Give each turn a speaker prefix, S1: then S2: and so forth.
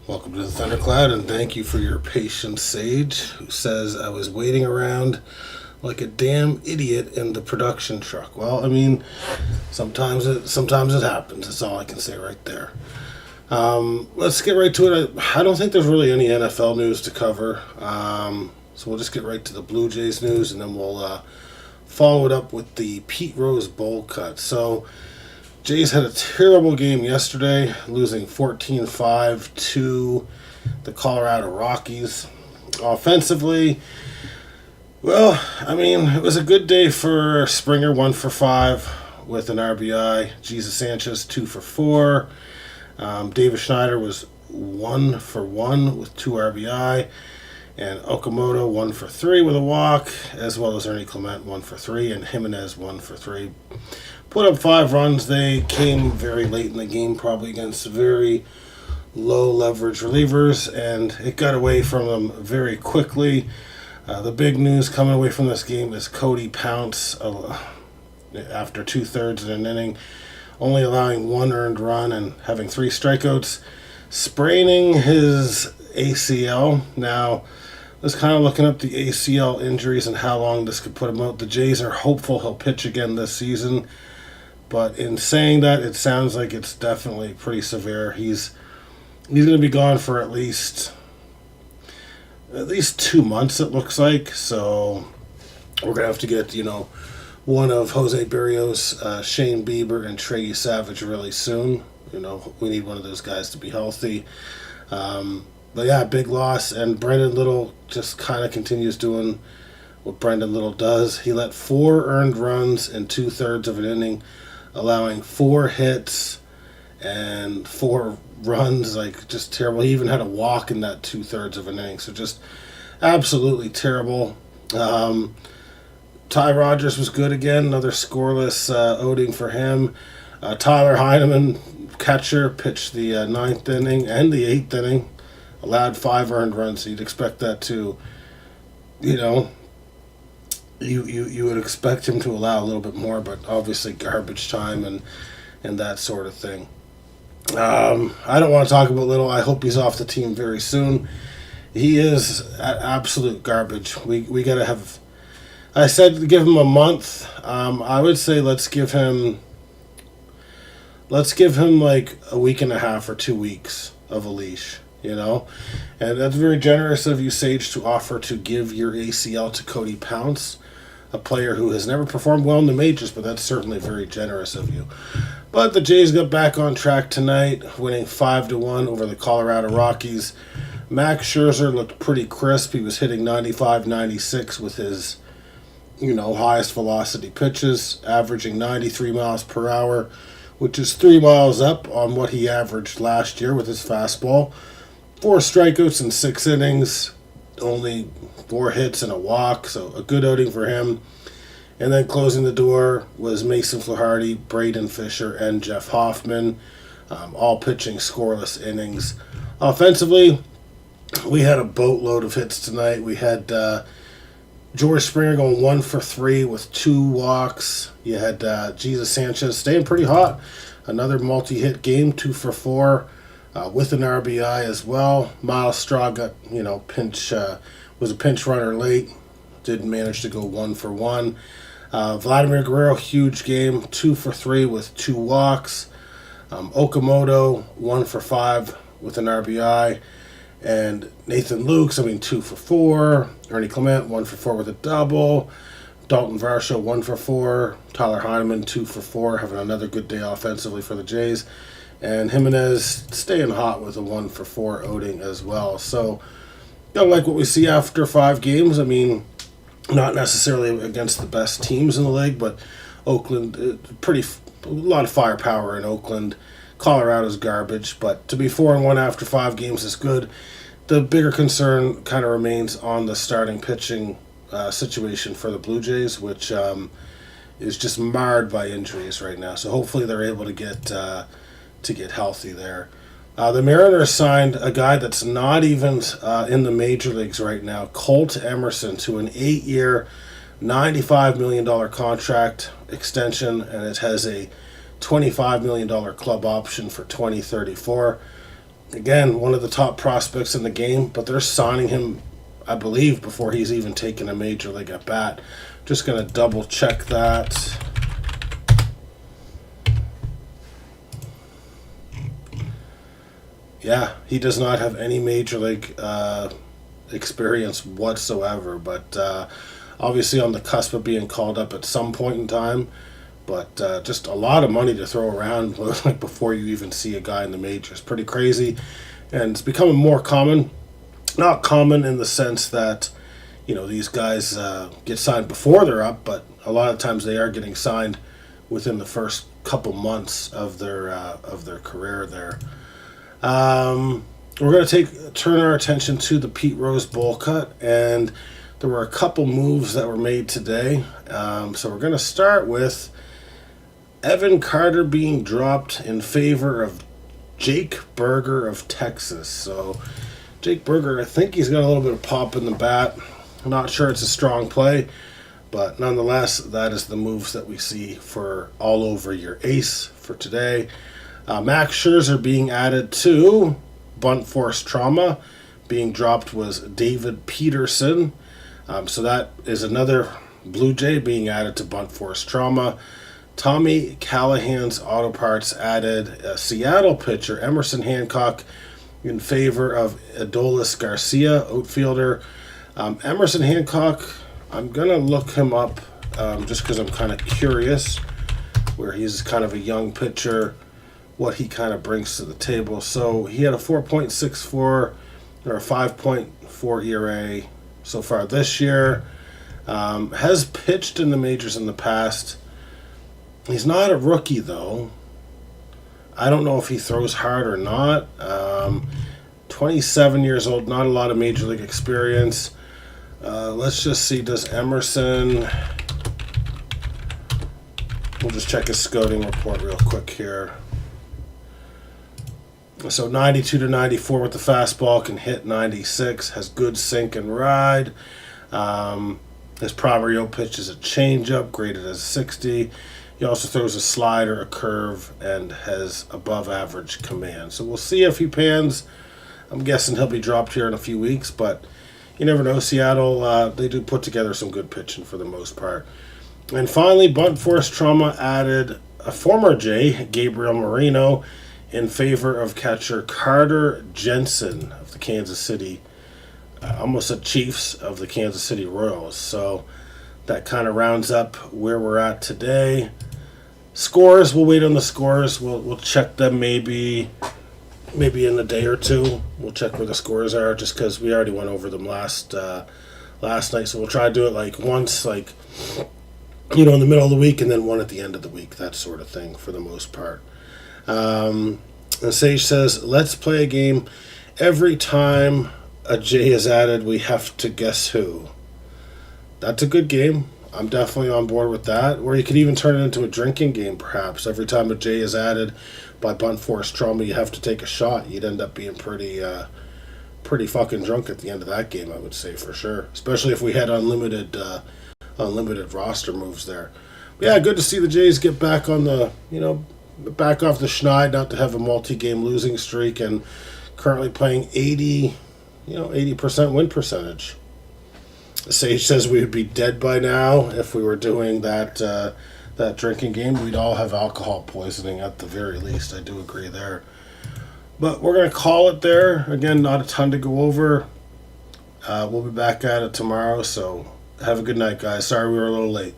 S1: Welcome to the Thundercloud, and thank you for your patience, Sage, who says I was waiting around like a damn idiot in the production truck. Well, I mean, sometimes it happens. That's all I can say right there. Let's get right to it. I don't think there's really any NFL news to cover, so we'll just get right to the Blue Jays news, and then we'll follow it up with the Pete Rose Bowl cut. So, Jays had a terrible game yesterday, losing 14-5 to the Colorado Rockies. Offensively, well, I mean, it was a good day for Springer, 1 for 5 with an RBI. Jesus Sanchez, 2 for 4. David Schneider was 1 for 1 with 2 RBI. And Okamoto, 1 for 3 with a walk, as well as Ernie Clement, 1 for 3, and Jimenez, 1 for 3. Put up 5 runs. They came very late in the game, probably against very low leverage relievers, and it got away from them very quickly. The big news coming away from this game is Cody Ponce, after 2/3 in an inning, only allowing 1 earned run and having 3 strikeouts, spraining his ACL. Now, I was kind of looking up the ACL injuries and how long this could put him out. The Jays are hopeful he'll pitch again this season, but in saying that, it sounds like it's definitely pretty severe. He's going to be gone for at least 2 months, it looks like. So we're going to have to get, one of Jose Barrios, Shane Bieber, and Trey Savage really soon. We need one of those guys to be healthy. But yeah, big loss, and Brendan Little just kind of continues doing what Brendan Little does. He let 4 earned runs in 2/3 of an inning, allowing 4 hits and 4 runs, just terrible. He even had a walk in that 2/3 of an inning, so just absolutely terrible. Ty Rogers was good again, another scoreless outing for him. Tyler Heineman, catcher, pitched the 9th inning and the 8th inning. Allowed 5 earned runs. So you'd expect that to, you would expect him to allow a little bit more, but obviously garbage time and that sort of thing. I don't want to talk about Little. I hope he's off the team very soon. He is absolute garbage. We got to have. I said to give him a month. I would say let's give him like a week and a half or 2 weeks of a leash. And that's very generous of you, Sage, to offer to give your ACL to Cody Ponce, a player who has never performed well in the majors, but that's certainly very generous of you. But the Jays got back on track tonight, winning 5-1 over the Colorado Rockies. Max Scherzer looked pretty crisp. He was hitting 95, 96 with his, highest velocity pitches, averaging 93 miles per hour, which is 3 miles up on what he averaged last year with his fastball. 4 strikeouts in 6 innings, only 4 hits and a walk, so a good outing for him. And then closing the door was Mason Flaharty, Braden Fisher, and Jeff Hoffman, all pitching scoreless innings. Offensively, we had a boatload of hits tonight. We had George Springer going 1 for 3 with 2 walks. You had Jesus Sanchez staying pretty hot. Another multi-hit game, 2 for 4. With an RBI as well. Miles Straw got, was a pinch runner late. Didn't manage to go 1 for 1. Vladimir Guerrero, huge game, 2 for 3 with 2 walks. Okamoto, 1 for 5 with an RBI. And Nathan Lukes, 2 for 4. Ernie Clement, 1 for 4 with a double. Dalton Varsho, 1 for 4. Tyler Heineman, 2 for 4, having another good day offensively for the Jays. And Jimenez staying hot with a 1 for 4 outing as well. So, don't like what we see after 5 games. Not necessarily against the best teams in the league, but Oakland, a lot of firepower in Oakland. Colorado's garbage, but to be 4-1 after 5 games is good. The bigger concern kind of remains on the starting pitching situation for the Blue Jays, which is just marred by injuries right now. So hopefully they're able to get healthy there. The Mariners signed a guy that's not even in the major leagues right now, Colt Emerson, to an 8-year, $95 million contract extension, and it has a $25 million club option for 2034. Again, one of the top prospects in the game, but they're signing him, I believe, before he's even taken a major league at bat. Just going to double check that. Yeah, he does not have any major league experience whatsoever, but obviously on the cusp of being called up at some point in time. But just a lot of money to throw around like before you even see a guy in the majors. Pretty crazy. And it's becoming more common. Not common in the sense that, these guys get signed before they're up, but a lot of times they are getting signed within the first couple months of their career there. We're going to turn our attention to the Pete Rose bowl cut, and there were a couple moves that were made today. So we're going to start with Evan Carter being dropped in favor of Jake Berger of Texas. So Jake Berger, I think he's got a little bit of pop in the bat. I'm not sure it's a strong play, but nonetheless, that is the moves that we see for all over your ace for today. Max Scherzer being added to bunt force trauma. Being dropped was David Peterson. So that is another Blue Jay being added to bunt force trauma. Tommy Callahan's Auto Parts added a Seattle pitcher, Emerson Hancock, in favor of Adolis Garcia, outfielder. Emerson Hancock, I'm going to look him up just because I'm kind of curious, where he's kind of a young pitcher, what he kind of brings to the table. So he had a 4.64 or a 5.4 ERA so far this year. Has pitched in the majors in the past. He's not a rookie, though. I don't know if he throws hard or not. 27 years old, not a lot of major league experience. Let's just see, does Emerson... We'll just check his scouting report real quick here. So 92 to 94 with the fastball, can hit 96, has good sink and ride. His primary pitch is a changeup, graded as 60. He also throws a slider, a curve, and has above average command. So we'll see if he pans. I'm guessing he'll be dropped here in a few weeks, but you never know. Seattle, they do put together some good pitching for the most part. And finally, bunt force trauma added a former Jay, Gabriel Moreno, in favor of catcher Carter Jensen of the Kansas City, almost a Chiefs of the Kansas City Royals. So that kind of rounds up where we're at today. Scores, we'll wait on the scores. We'll check them maybe in a day or two. We'll check where the scores are, just because we already went over them last night. So we'll try to do it once, in the middle of the week, and then one at the end of the week, that sort of thing for the most part. And Sage says, let's play a game. Every time a J is added, we have to guess who. That's a good game. I'm definitely on board with that. Or you could even turn it into a drinking game, perhaps. Every time a J is added by bunt force trauma, you have to take a shot. You'd end up being pretty fucking drunk at the end of that game, I would say, for sure. Especially if we had unlimited roster moves there. But yeah, good to see the Jays get back on the, back off the schneid, not to have a multi-game losing streak, and currently playing 80% win percentage. Sage says we would be dead by now if we were doing that drinking game. We'd all have alcohol poisoning at the very least. I do agree there. But we're going to call it there. Again, not a ton to go over. We'll be back at it tomorrow, so have a good night, guys. Sorry we were a little late.